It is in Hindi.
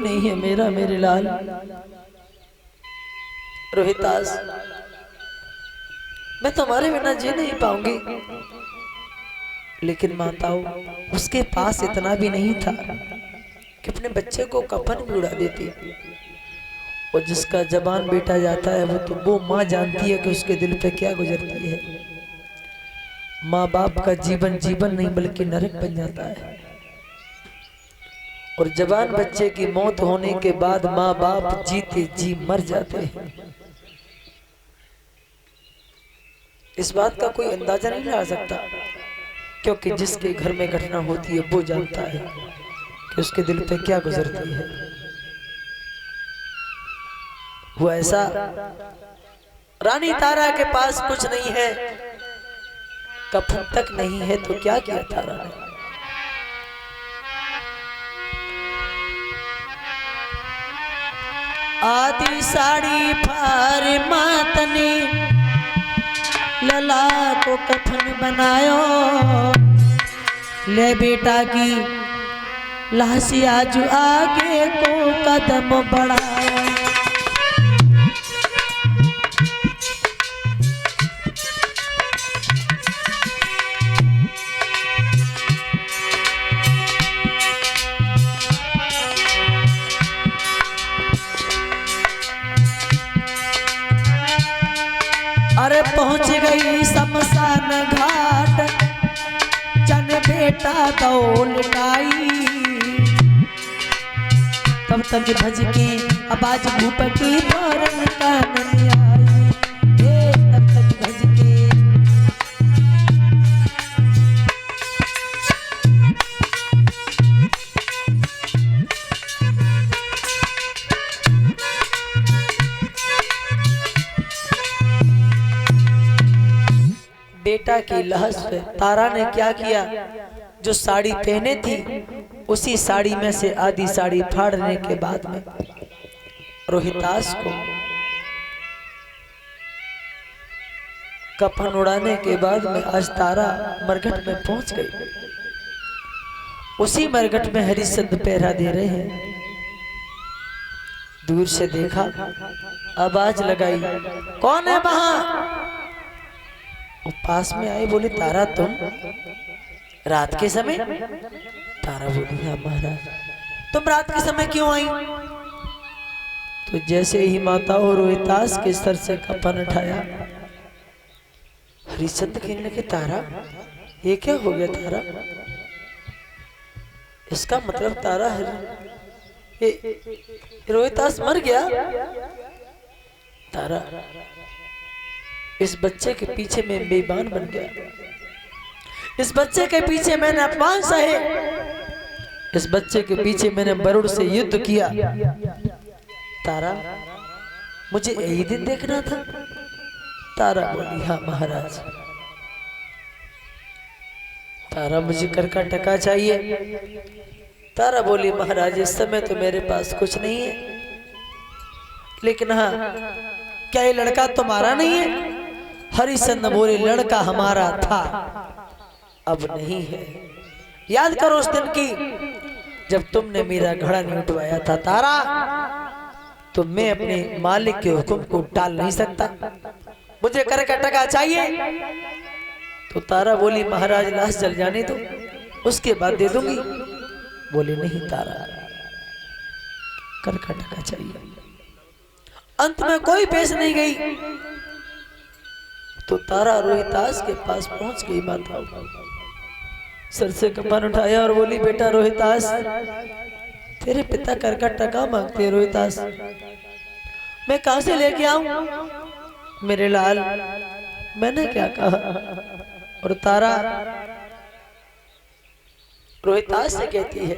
नहीं है मेरा मेरे लाल रोहितास, मैं तुम्हारे बिना जी नहीं पाऊंगी। लेकिन माताओं, उसके पास इतना भी नहीं था कि अपने बच्चे को कफन भी उड़ा देती। और जिसका जबान बेटा जाता है वो माँ जानती है कि उसके दिल पे क्या गुजरती है। माँ बाप का जीवन जीवन नहीं बल्कि नरक बन जाता है। और जवान बच्चे की मौत होने के बाद माँ बाप जीते जी मर जाते हैं। इस बात का कोई अंदाजा नहीं लगा सकता, क्योंकि जिसके घर में घटना होती है वो जानता है कि उसके दिल पे क्या गुजरती है। वो ऐसा, रानी तारा के पास कुछ नहीं है, कफन तक नहीं है, तो क्या किया तारा ने? आधी साड़ी फार मातने लला को कफन बनायो, ले बेटा की लाश आज आगे को कदम बढ़ायो। अरे पहुंच गई शमशान घाट, जन बेटा दौड़ लाई। तब तक भज के आवाज भूपति फौरन कानन आई। तब तक भज के बेटा की लाश पे तारा ने क्या किया? जो साड़ी पहने थी उसी साड़ी में से आधी साड़ी फाड़ने के बाद में रोहितास को कफन उड़ाने के बाद में आज तारा मरघट में पहुंच गई। उसी मरघट में हरिश्चंद्र पहरा दे रहे हैं। दूर से देखा, आवाज लगाई, कौन है वहां? वो पास में आए, बोले तारा तुम रात के समय? तारा बोली हाँ महाराज। तुम रात के समय क्यों आई? तो जैसे ही माता और रोहितास के सर से कफन उठाया, हरिश्चंद्र कहने लगे तारा ये क्या हो गया? तारा, इसका मतलब तारा रोहितास मर गया? तारा, इस बच्चे के पीछे मैं बेईमान बन गया, इस बच्चे के पीछे मैंने अपमान सहे, इस बच्चे के पीछे मैंने वरुण से युद्ध किया। तारा, मुझे यही दिन देखना था? तारा बोली हाँ महाराज। तारा, मुझे कर का टका चाहिए। तारा बोली महाराज इस समय तो मेरे पास कुछ नहीं है, लेकिन हाँ, क्या ये लड़का तुम्हारा नहीं है? हरिश्चंद्र बोले लड़का हमारा था, अब नहीं है। याद करो उस दिन की जब तुमने मेरा घड़ा नहीं उठवाया था तारा, तो मैं अपने मालिक के हुक्म को टाल नहीं सकता, मुझे कर का टका चाहिए। तो तारा बोली महाराज लाश जल जाने दो, उसके बाद दे दूंगी। बोले नहीं तारा, कर का टका चाहिए। अंत में कोई पेश नहीं गई, तो तारा रोहितास के पास पहुंच गई। माता सर से कफन उठाया और बोली बेटा रोहितास, तेरे पिता कर का टका मांगते हैं। रोहितास, मैं कहां से लेके आऊं? मेरे लाल, मैंने क्या कहा? और तारा रोहितास से कहती है